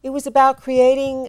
It was about creating,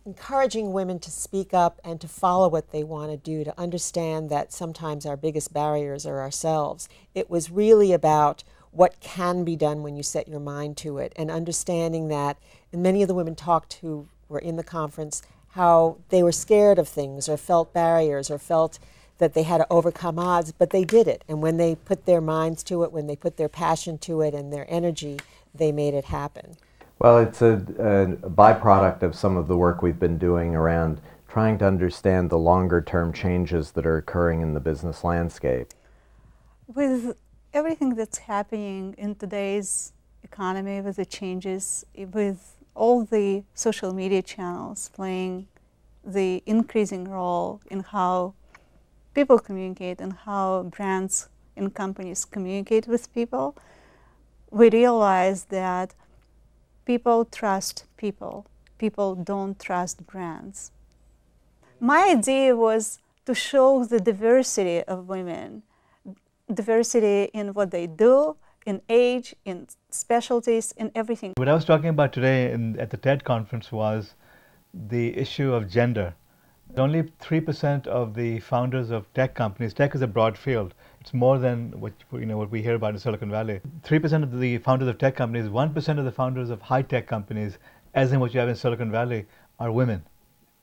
encouraging women to speak up and to follow what they want to do, to understand that sometimes our biggest barriers are ourselves. It was really about what can be done when you set your mind to it, and understanding that, and many of the women talked who were in the conference, how they were scared of things or felt barriers or felt that they had to overcome odds, but they did it. And when they put their minds to it, when they put their passion to it and their energy, they made it happen. Well, it's a byproduct of some of the work we've been doing around trying to understand the longer-term changes that are occurring in the business landscape. With everything that's happening in today's economy, with the changes, with all the social media channels playing the increasing role in how people communicate and how brands and companies communicate with people, we realize that people trust people. People don't trust brands. My idea was to show the diversity of women, diversity in what they do, in age, in specialties, in everything. What I was talking about today at the TED conference was the issue of gender. Only 3% of the founders of tech companies, tech is a broad field. It's more than what we hear about in Silicon Valley. 3% of the founders of tech companies, 1% of the founders of high-tech companies, as in what you have in Silicon Valley, are women.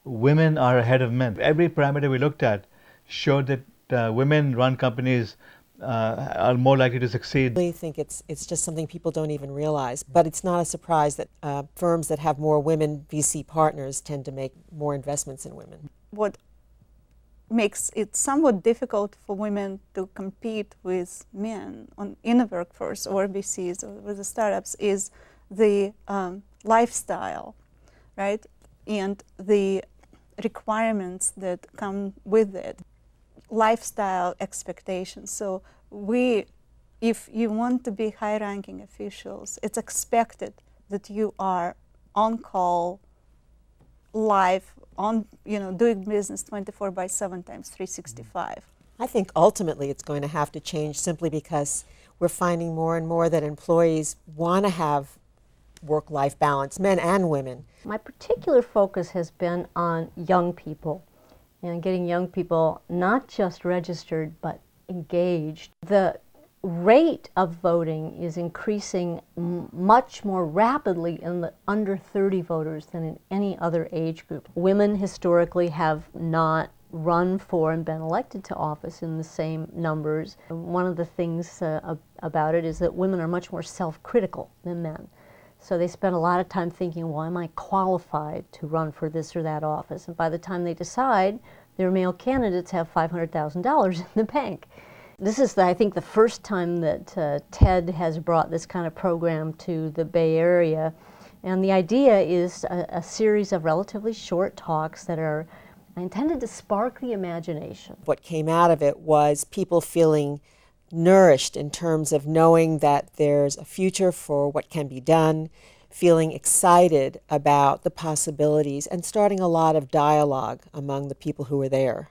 Women are ahead of men. Every parameter we looked at showed that women-run companies are more likely to succeed. I really think it's just something people don't even realize, but it's not a surprise that firms that have more women VC partners tend to make more investments in women. What makes it somewhat difficult for women to compete with men in the workforce or VCs or with the startups is the lifestyle, right? And the requirements that come with it. Lifestyle expectations. So if you want to be high-ranking officials, it's expected that you are on call, live, doing business 24/7 times 365. I think ultimately it's going to have to change simply because we're finding more and more that employees want to have work-life balance, men and women. My particular focus has been on young people and getting young people not just registered but engaged. The rate of voting is increasing much more rapidly in the under 30 voters than in any other age group. Women historically have not run for and been elected to office in the same numbers. One of the things about it is that women are much more self-critical than men. So they spend a lot of time thinking, well, am I qualified to run for this or that office? And by the time they decide, their male candidates have $500,000 in the bank. This is, I think, the first time that TED has brought this kind of program to the Bay Area. And the idea is a series of relatively short talks that are intended to spark the imagination. What came out of it was people feeling nourished in terms of knowing that there's a future for what can be done, feeling excited about the possibilities, and starting a lot of dialogue among the people who were there.